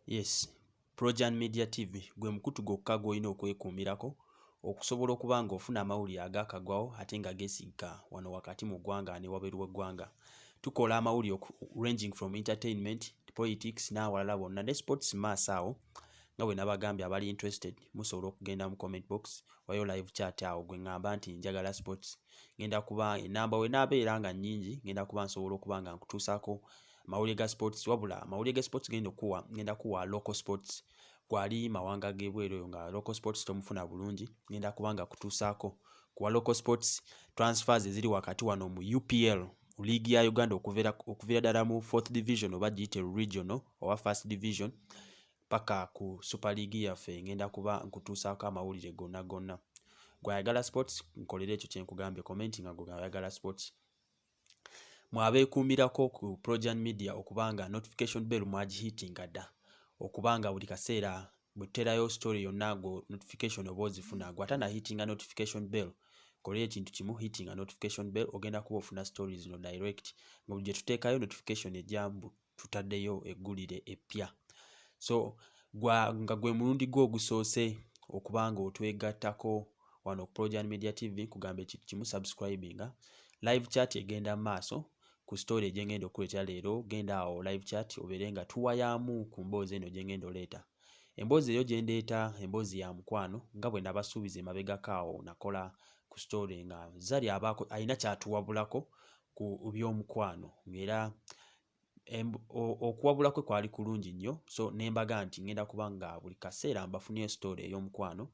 Yes, Projan Media TV gwe mukutu gwokka gw'olina okwekuumirako okusobola okuba nga ofuna amawulire agaakagwawo ate nga geesigika wano wakati mu ggwanga ne wabweru w'eggwanga. Tukola amawulire ranging from entertainment, politics n'awalala bonna ne sports maaso awo nga bwe nabagambye abali interested musobola okugenda mu comment box wayo live chat awo gwe ngamba nti njagala sports. Ngenda kuba enamba we naabeera nga nnyingi ngenda kuba nsobola okuba nga nkutuusaako mawulire ga sports wabula mawulire ga sports ngenda kuwa local sports gwali mawanga g'ebweru nga local sports tomufuna bulungi ngenda kubanga kutuusaako kuwa local sports transfers eziri wakati wano mu UPL league ya Uganda okuviira ddala mu 4th division oba giyite regional oba 1st division paka ku super league yaffe ngenda kuba nkutuusaako amawulire gonna gwayagala sports nkolera ekyo kyenkugambye commenting nga gwayagala sports mwabeekuumirako ku Projan Media okubanga notification bell mwagihitinga dda okubanga buli kaseera buterayo story yonna go notification oba ozifuna gwe atana hitinga notification bell kolera ekintu kimu hitinga notification bell ogenda kuba ofuna stories zino direct nga buli gye tuteekayo notification ejambu tutaddeyo eggulire eppya. So nga gwe mulundi gwo ogusoose okubanga otwegattako wano Projan Media TV kugamba ekintu kimu subscribinga live chat egenda maaso ku story gyengenda okuleeta leero genda awo live chat obeere nga tuwayamu ku mboozi eno gyengenda oleeta. Emboozi eyo gyendeeta emboozi ya mukwano nga bwe nabasuubiza emabegako awo nakola ku story nga zali abaako alina kyatuwabulako ku by'omukwano ng'era okuwabula kwe kwali kulungi nnyo so nembaga nti ngenda kuba nga buli kaseera mbafuniyo story ey'omukwano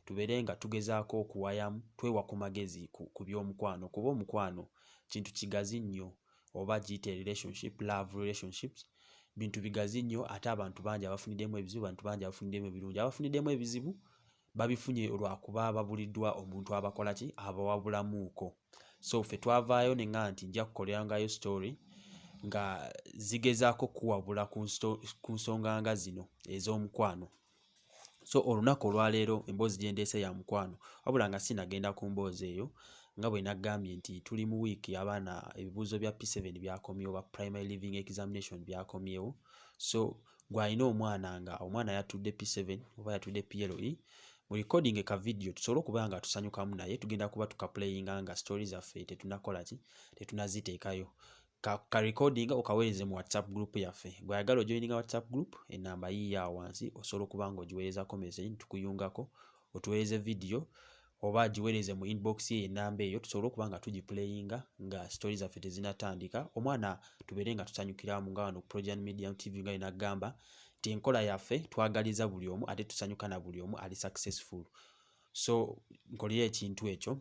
tubeere nga tugezaako okuwayamu twewa ku magezi ku by'omukwano kuba omukwano kintu kigazi nnyo oba giyite relationship love relationships bintu bigazi nnyo ate abantu bangi abafuniddemu ebizibu abantu bangi abafuniddemu ebirungi abafuniddemu ebizibu babifunye olwakuba babuliddwa omuntu abakola ki abawabulamuuko. So ffe twavaayo ne nga nti nja kukolerangayo story nga zigezaako kuwabula ku nsonga nga zino ez'omukwano. So olunaku olwaleero emboozi gyendeese ya mukwano wabula nga sinagenda ku mboozi eyo nga bwe nagambye nti tuli mu wiiki abaana ebibuuzo bya P7 byakomyewo ba primary living examination byakomyewo. So gw'alina omwana nga omwana yatudde P7 oba yatudde PLE mu recording ka video tusobole okuba nga tusanyukamu naye tugenda kuba tukaplayinga nga stories zaffe tetunakola ki tetunaziteekayo ka recording okaweereze mu WhatsApp group yaffe. Gw'ayagala ojoininga WhatsApp group enamba yiiyo awo wansi osobola okuba nga ogiweerezako message tukuyungako otuweereze video oba giweereze mu inbox ye enamba eyo tusobole okuba nga tugiplayinga nga stories zaffe tezinatandika omwana tubeere nga tusanyukiramu nga wano Projan Media TV nga inagamba nti enkola yaffe twagaliza buli omu ate tusanyuka na buli omu ali successful. So nkolera ekintu ekyo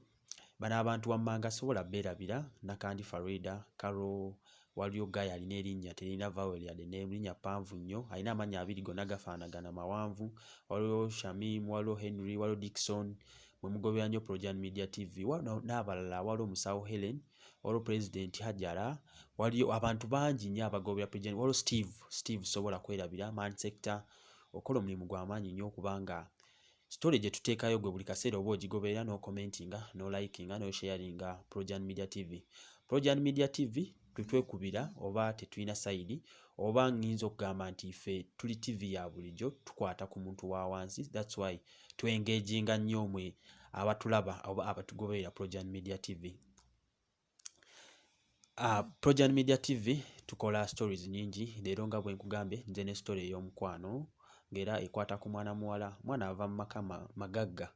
bano abantu wammanga sobola beerabira Nakandi Farida Karo waliyo Gaya alina erinnya terina vowel yadde n'erinnya ppanvu nnyo alina amannya abiri gonna gafaanagana mawanvu waliyo Shamim waliyo Henry waliyo Dickson mwe mugobera nnyo Projan Media TV n'abalala waliyo Musawo Helen waliyo President Hajara waliyo abantu bangi nnyo abagobera Projan waliyo Steve sobola kwerabira Man Sector okola omulimu gw'amaanyi nnyo okubanga story gye tuteekayo gwe buli kaseera oba ogigoberera no commentinga no likinga no sharinga Projan Media TV. Projan Media TV tutwekubira oba tetulina side oba nginza okugamba nti ffe tuli TV ya bulijjo tukwata ku muntu wa wansi that's why tuengaginga nnyo mwe abatulaba oba abatugoberera Projan Media TV. Projan Media TV tukola stories nyingi leero nga bwe nkugambye nze ne story ey'omukwano ngera ekwata ku mwana muwala mwana ava mu maka magagga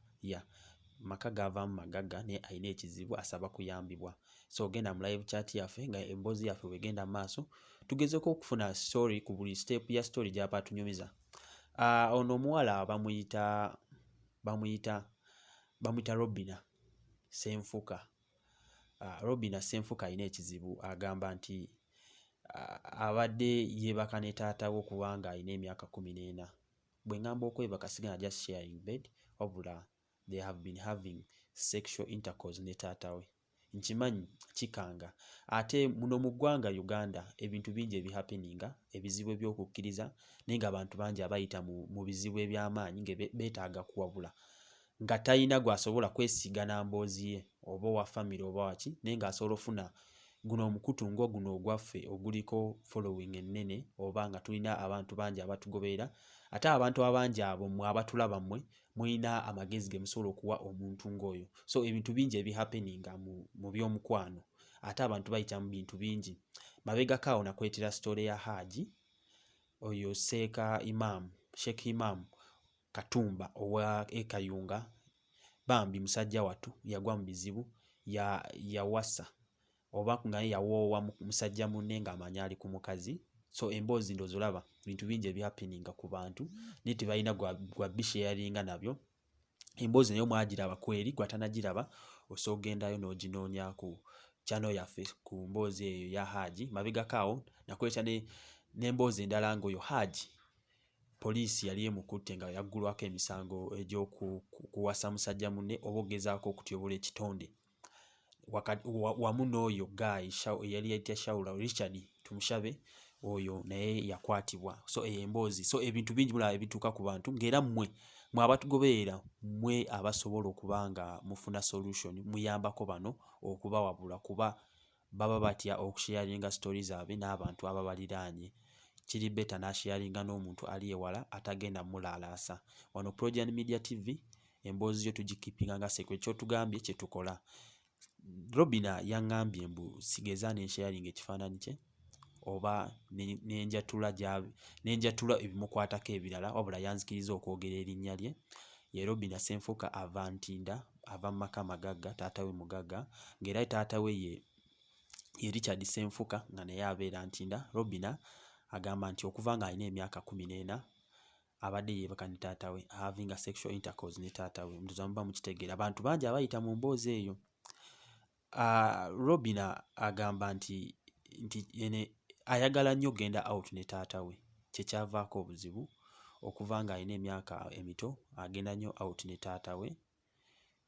maka gava mu magagga ne alina ekizibu asaba kuyambibwa. So genda mu live chat yaffe nga emboozi yaffe wegenda maaso tugezeko okufuna story ku buli step ya story gy'aba tunyumiza. Ono omuwala bamuyita Robina Senfuka. Robina Senfuka alina ekizibu agamba nti abadde yeebaka ne taata we okubanga alina emyaka 14. Bwe ngamba okwebaka sigana just sharing bed wabula they have been having sexual intercourse ne taata we. Nkimanyi kikanga ate muno mu ggwanga Uganda ebintu bingi ebihappeninga ebizibu ebyokukkiriza naye nga abantu bangi abayita mu bizibu eby'amaanyi nga beetaaga kuwabula nga talina gw'asobola kwesiga na mboozi ye oba wa family oba waki naye ng'asobola ofuna guno omukutu guno ogwaffe oguliko following ennene oba nga tulina abantu bangi abatugoberera ate abantu abangi abo mmwe abatulaba mmwe mulina amagezi ge musobola okuwa omuntu ng'oyo. So ebintu bingi ebihappeninga mu by'omukwano ate abantu bayita mu bintu bingi. Mabegako awo nakwetera story ya Haji oyo Sheikh Imam Katumba owa Ekayunga bambi musajja wattu yagwa mu bizibu yawasa oba nga yawoowa musajja munne ng'amanya ali ku mukazi. So emboozi ndozo laba bintu bingi ebihappeninga ku bantu naye tebalina gwa bisharinga nabyo. Emboozi nayo mwagiraba kweri gwatanagiraba osobola ogendayo n'oginoonya ku channel yaffe ku mboozi eyo ya Haji. Mabegako awo nakweta n'emboozi endala ng'oyo Haji poliisi yali emukutte nga yaggulwako emisango egy'okuwasa musajja munne oba ogezaako okutyobola ekitonde wamu n'oyo guy yali yayita Shaula Richard tumushabe oyo naye yakwatibwa. So emboozi so ebintu bingi mulaba ebituuka ku bantu ng'era mmwe abatugoberera mmwe abasobola okuba nga mufuna solution muyambako bano okubawabula kuba baba batya okusharinga stories zaabwe n'abantu ababaliraanye. Kiri beta nasharinga n'omuntu ali ewala atagenda mulalaasa. Wano Progen Media TV emboozi yo tugikipinga nga secret kyotugambye kye tukola. Robina yangambye mbu sigeza n'ensharinga ekifaananyi kye oba n'enjatula ebimukwatako ebirala wabula yanzikiriza okwogera erinnya lye. Ye Robina Senfuka ava Ntinda ava mu maka magagga taata we mugagga ng'era taata we ye Richard Senfuka nga naye abeera Ntinda. Robina agamba nti okuva nga alina emyaka 14 abadde yeebaka ne taata we having a sexual intercourse ne taata we. Ndoza muba mukitegeera abantu bangi abayita mu mboozi eyo. Robina agamba nti ayagala nnyo genda out ne taata we kyekyavaako obuzibu okuva nga alina emyaka emito agenda nnyo out ne taata we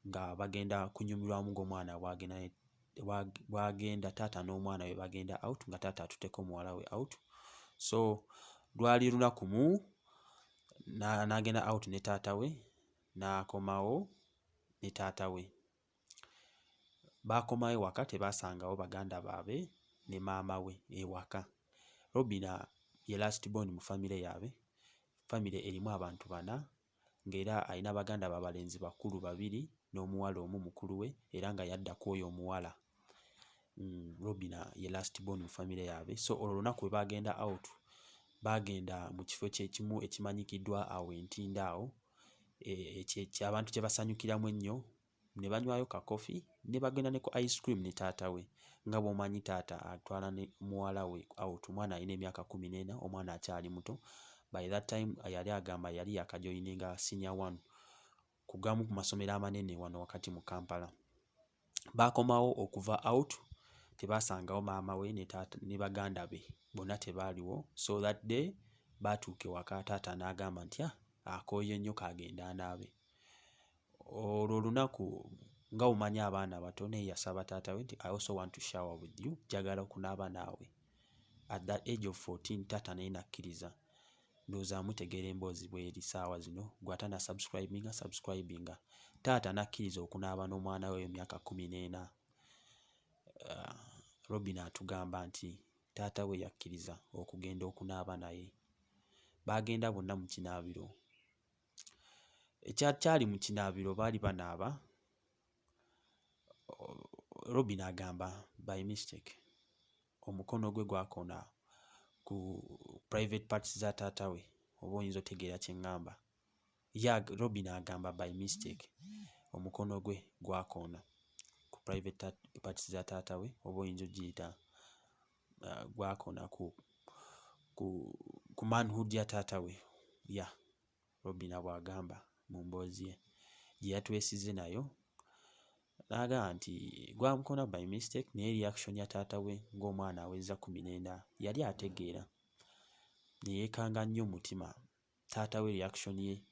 nga bagenda kunyumirwamu ng'omwana bwagenda taata n'omwana we bagenda out nga taata atutteko muwala we out. So lwali lunaku n'agenda out ne taata we n'akomawo ne taata we. Baakomawo waka tebasangawo baganda baabwe ne maama we ewaka. Robina ye last born mu family yaabwe. Family erimu abantu 4 ng'era alina baganda babalenzi bakulu 2 n'omuwala omu mukulu we era nga yadda ku oyo omuwala. Robina ye last born mu family yaabwe. So olwo lunaku bwe bagenda out bagenda mu kifo kyekimu ekimanyikiddwa awo Entinda awo abantu kye basanyukiramu ennyo ne banywayo ka coffee ne bagenda ne ku ice cream ne taata we nga bw'omanyi taata atwala ne muwala we out. Omwana alina emyaka 14 omwana akyali muto. By that time yali agamba yali yakajoyininga senior 1 ku gamu ku masomero amanene wano wakati mu Kampala. Baakomawo okuva out tebasangawo maama we ne taata ne baganda be bonna tebaaliwo. So that day baatuuka ewaka taata n'agamba nti akooye nnyo kagenda anaabe. Olwo olunaku nga omanyi abaana bato naye yasaba taata we nti I also want to shower with you, njagala okunaaba naawe. At that age of 14 taata naye nakkiriza. Ndowooza mutegeera emboozi bw'eri ssaawa zino gw'atana subscribinga. Taata nakkiriza okunaaba n'omwana we emyaka 14. Robina atugamba nti taata we yakkiriza okugenda okunaaba naye. Baagenda bonna mu kinaabiro. Ekyakyali mu kinaabiro baali banaaba. Robina agamba by mistake omukono gwe gwakona ku private parts za taata we oba oyinza otegeera kye ngamba. Robina agamba by mistake omukono gwe gwakona ku private parts za taata we oba oyinza ogiyita gwakona ku manhood ya taata we. Robina bw'agamba mu mboozi ye gye yatwesize nayo n'agamba nti gwamukona by mistake naye reaction ya taata we ng'omwana aweza 14 yali ategeera ne yeekanga nnyo mutima. Taata we reaction ye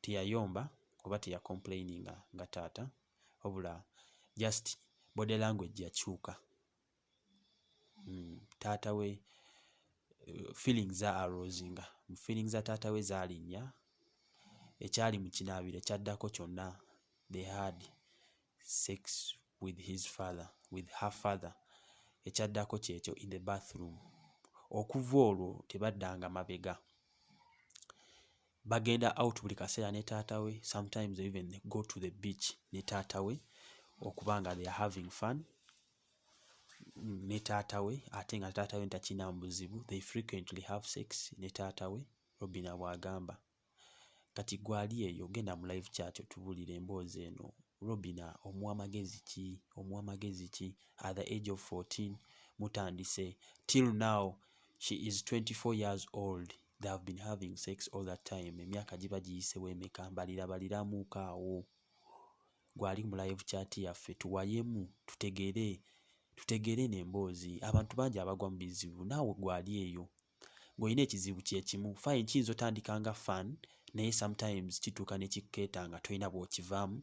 teyayomba oba teyacomplaininga nga taata wabula just body language yakyuka. Taata we feelings za arosinga. Feelings za taata we zaalinnya. Ekyali mu kinaabiro ekyaddako kyonna they had sex with her father ekyaddako kyekyo in the bathroom. Okuva olwo tebaddanga mabega, bagenda out buli kaseera ne taata we, sometimes they even go to the beach ne taata we okubanga they are having fun ne taata we, ate nga taata we takina buzibu, they frequently have sex ne taata we, Robin bw'agamba. Kati gwali eyo genda mu live chat otubulire emboozi eno. Robin omuwa magezi ki at the age of 14 mutandise till now she is 24 years old, they have been having sex all that time. Emyaka giba giyise wemeka, baliramuuka awo. Gwali mu live chat yaffe tuwayemu tutegeere n'emboozi. Abantu bangi abagwa mu bizibu, naawe gwali eyo ng'olina ekizibu kyekimu, fine kiyinza otandika nga fun naye sometimes kituuka ne kikkeeta nga tolina bw'okivaamu.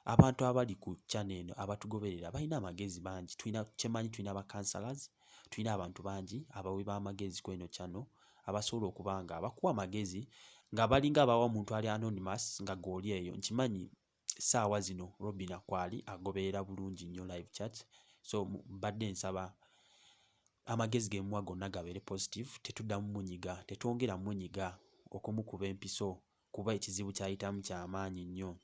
Abantu abali ku channel eno abatugoberera balina amagezi bangi, kyemanyi tulina ba counselors, tulina abantu bangi abawe b'amagezi ku eno channel abasobola okuba nga abakuwa amagezi nga balinga abawa omuntu ali anonymous nga gwoli eyo. Nkimanyi saawa zino Robin kwali agoberera bulungi nnyo live chat, so mbadde nsaba amagezi ge muwa gonna gabeere positive, tetuddamu munyiga, tetwongera munyiga okumukuba empiso kuba ekizibu kyayitamu kyamaanyi nnyo.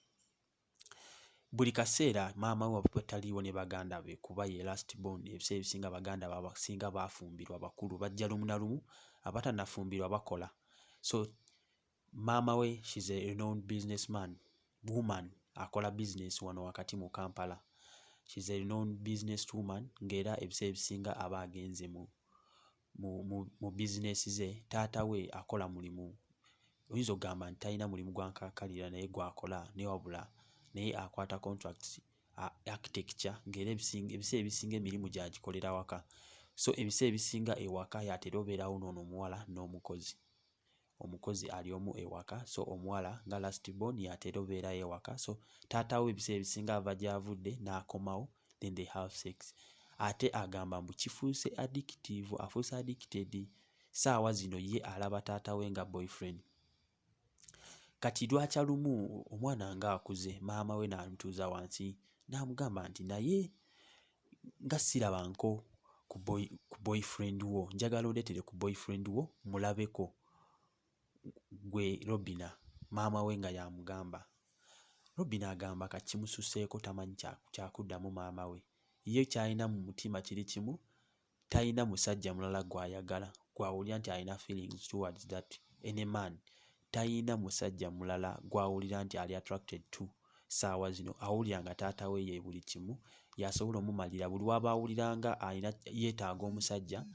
Buli kaseera maama we taliiwo ne baganda be kuba ye last born. Ebiseera ebisinga baganda basinga baafumbirwa abakulu, bajja lumu na lumu, abatanafumbirwa bakola. So maama we, she's a renowned woman, akola business wano wakati mu Kampala. She's a renowned businesswoman ng'era ebiseera ebisinga aba agenze mu business ze. Taata we akola mulimu, oyinza okugamba nti talina mulimu gwankakalira naye gwakola ne wabula naye akwata contracts architecture, ng'era ebiseera ebisinga emirimu gyagikolera waka. So ebiseera ebisinga ewaka yatera obeerawo n'ono omuwala n'omukozi, omukozi ali omu ewaka, so omuwala nga last born yatera obeerayo ewaka. So taata we ebiseera ebisinga ava gy'avudde n'akomawo, then they have sex. Ate agamba mbu kifuuse addictive, afuuse addicted. Saawa zino ye alaba taata we nga boyfriend. Kati lwakya lumu omwana nga akuze, maama we n'amutuuza wansi n'amugamba nti naye nga sirabanko ku boyfriend wo, njagala oleetere ku boyfriend wo mulabeko gwe Robin. Maama we nga yamugamba. Robin agamba kati kimususeeko, tamanyi kyakuddamu maama we. Ye kyalina mu mutima kiri kimu, talina musajja mulala gw'ayagala, gw'awulira nti alina feelings towards that any man. Talina musajja mulala gw'awulira nti ali attracted to. Saawa zino awulira nga taata we ye buli kimu, yasobola omumalira. Buli waba awuliranga alina yeetaaga omusajja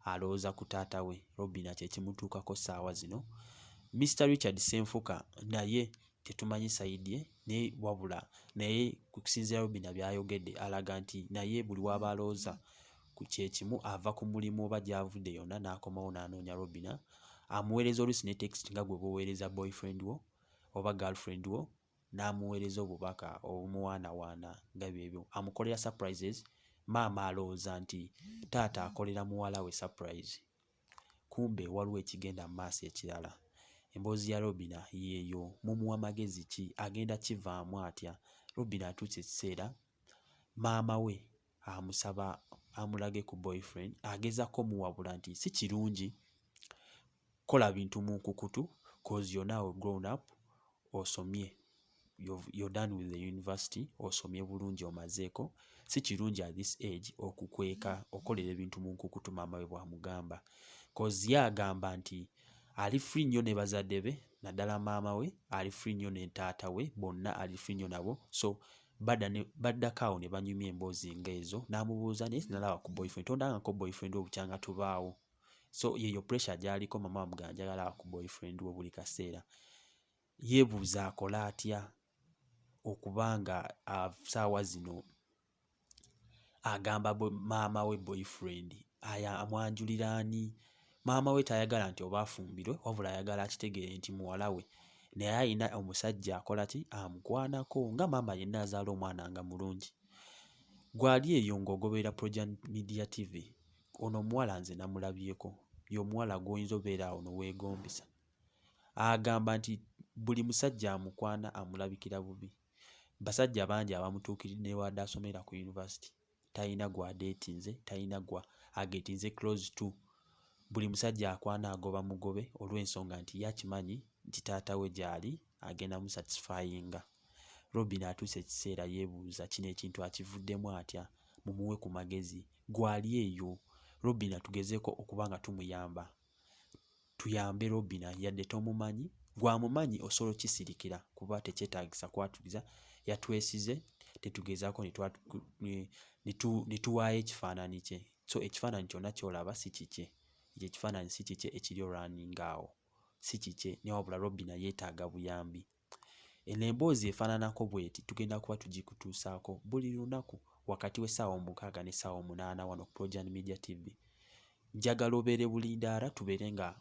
alowooza ku taata we. Robin kye kimutuukako saawa zino. Mr. Richard Senfuka naye tetumanyi sayidi ye, naye wabula naye kusinziira Robin byayogedde alaga nti naye buli waba alowooza ku kyekimu ava ku mulimu oba gy'avudde yonna n'akomawo n'anoonya Robin. Amuweereza oluusi ne text nga gwe buweereza boyfriend wo oba girlfriend wo, n'amuweereza obubaka obumuwaanawaana nga byebyo. Amukolera surprises. Maama alowooza nti taata akolera muwala we surprise, kumbe waliwo ekigenda mu maaso ekirala. Emboozi ya Robin yeeyo. Mumuwa magezi ki? Agenda kivaamu atya? Robin atuuse ekiseera maama we amusaba amulage ku boyfriend, agezako muwabula nti si kirungi, kola bintu mu nkukutu cause you're now grown up, osomye, you're done with the university, osomye bulungi omazeeko, si kirungi at this age okukweka okolera ebintu mu nkukutu. Maama we bw'amugamba cause ye agamba nti ali free nnyo ne bazadde be, naddala maama we ali free nnyo ne taata we, bonna ali free nnyo nabo. So baddakaawo ne banyumya emboozi ng'ezo. N'amubuuza naye nalaba ku boyfriend, tondangako boyfriend wo bukyanga tubaawo. So yeyo pressure gy'aliko, maama amugamba njagala ku boyfriend wo buli kaseera. Yeebuuza akola atya okubanga saawa zino agamba maama we boyfriend amwanjulira ani? Maama we tayagala nti oba afumbirwe, wabula ayagala akitegeere nti muwala we, naye alina omusajja akola ki? Amukwanako, nga maama yenna azaala omwana nga mulungi. Gwali eyo ng'ogoberera Project Media TV, ono omuwala nze namulabyeko, y'omuwala gw'oyinza obeera awo n'oweegombesa. Agamba nti buli musajja amukwana amulabikira bubi. Basajja bangi abamutuukiridde wadde asomera ku university, talina gwa datinze, talina gwa agetinze close to. Buli musajja akwana agoba mugobe olw'ensonga nti yakimanyi nti taata we gyali agenda mu satisfyinga. Robin atuuse ekiseera yeebuuza kino ekintu akivuddemu atya, mumuwe ku magezi. Gwali eyo Robin atugezeeko okuba nga tumuyamba. Tuyambe Robin yadde tomumanyi, gwamumanyi osobola kisirikira kuba tekyetaagisa kwatuliza. Yatwesize tetugezaako ne tuwaayo ekifaananyi kye. So ekifaananyi kyonna ky'olaba si kikye. Ekyo ekifaananyi si kikye ekiri running awo. Si kikye ne wabula Robin yeetaaga buyambi. Eno emboozi efaananako bweti tugenda kuba tugikutuusaako buli lunaku wakati w'essaawa 6 n'essaawa 8 wano ku Projan Media TV. Njagala obeere bulindaala tubeere nga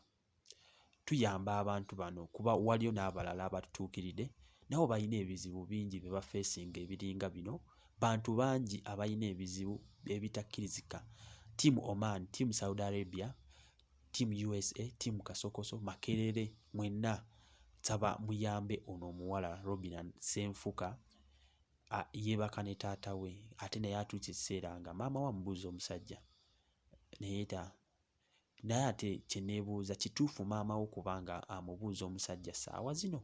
tuyamba abantu bano kuba waliyo n'abalala abatutuukiridde nabo balina ebizibu bingi bye bafeesinga ebiringa bino. Bantu bangi abalina ebizibu ebitakkirizika. Team Oman, Team Saudi Arabia, Team USA, Team Kasokoso, Makerere, mwenna saba muyambe ono omuwala Robin Senfuka yeebaka ne taata we ate naye atuuka ekiseera nga maama we amubuuza omusajja naye ate kye neebuuza kituufu maama we kubanga amubuuza omusajja ssaawa zino?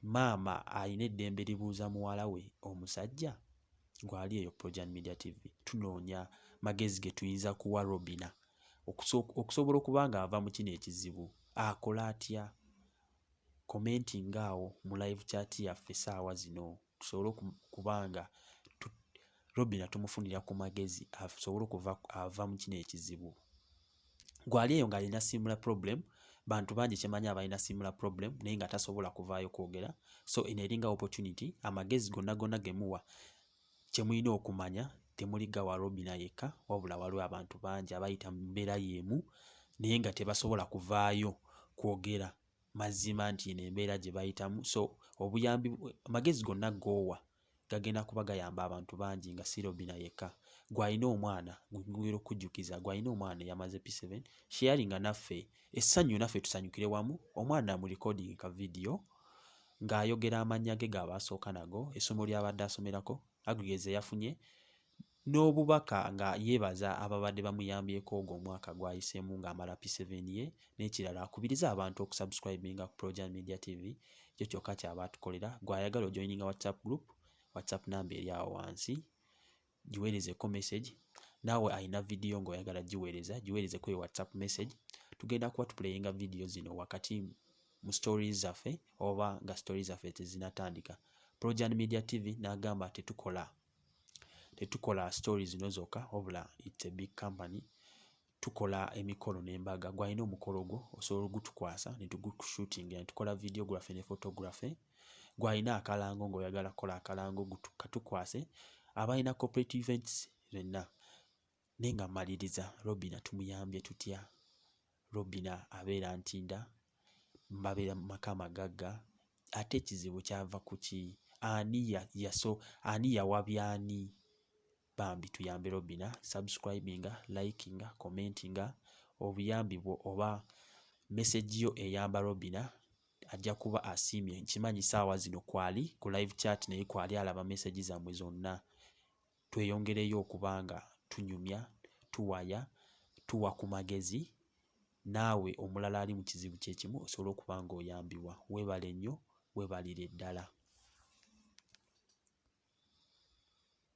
Maama alina eddembe libuuza muwala we omusajja? Gwali eyo Projan Media TV tunoonya magezi ge tuyinza kuwa Robin okusobola okuba nga ava mu kino ekizibu. Akola atya? Commenting awo mu live chat yaffe essaawa zino tusobole kubanga Robin tumufunira ku magezi asobole ava mu kino ekizibu. Gwali eyo ng'alina similar problem. Bantu bangi kyemanyi abalina similar problem naye nga tasobola kuvaayo kwogera. So eno eringa opportunity, amagezi gonna gemuwa kye mulina okumanya temuli gawa Robin yekka wabula waliwo abantu bangi abayita mu mbeera y'emu naye nga tebasobola kuvaayo kwogera mazima nti eno embeera gye bayitamu. So obuyambi amagezi gonna g'owa gagenda kuba gayamba abantu bangi nga si Robin yekka. Gwalina omwana ngwira okujjukiza, gwalina omwana yamaze P7 sharinga naffe essanyu naffe tusanyukire wamu. Omwana mu recording ka video ng'ayogera amannya ge g'abasooka nago, essomo ly'abadde asomerako, aggregate yafunye n'obubaka nga yeebaza ababadde bamuyambyeko ogwo omwaka gwayiseemu ng'amala P7 ye. N'ekirala akubiriza abantu okusubscribinga ku Projan Media TV. Ekyo kyokka kyaba atukolera. Gwayagala ojoininga WhatsApp group, WhatsApp namba eri awo wansi, giweerezeko message. Naawe alina video ng'oyagala giweerezeko WhatsApp message. Tugenda kuba tuplayinga video zino wakati mu stories zaffe oba nga stories zaffe tezinatandika. Projan Media TV n'agamba tetukola stories zino zokka wabula it's a big company. Tukola emikolo n'embaga. Gwalina omukolo gwo osobola ogutukwasa ne tugushootinga ne tukola videography ne photography. Gwalina akalango ng'oyagala kukola akalango katukwase. Abalina corporate events zenna. Nenga maliriza Robin tumuyambye tutya? Robin abeera ntinda, mbabeera mu maka amagagga, ate ekizibu kyava ku ki? Ani yawabya ani? Bambi tuyambe Robin, subscribinga, likinga, commentinga. Obuyambi bwo oba message yo eyamba Robin ajja kuba asiimye. Nkimanyi ssaawa zino kwali ku live chat naye kwali alaba message zammwe zonna. Tweyongereyo okubanga tunyumya, tuwaya, tuwa ku magezi. Naawe omulala ali mu kizibu kye kimu osobola okuba ng'oyambibwa. Weebale nnyo, weebalire ddala.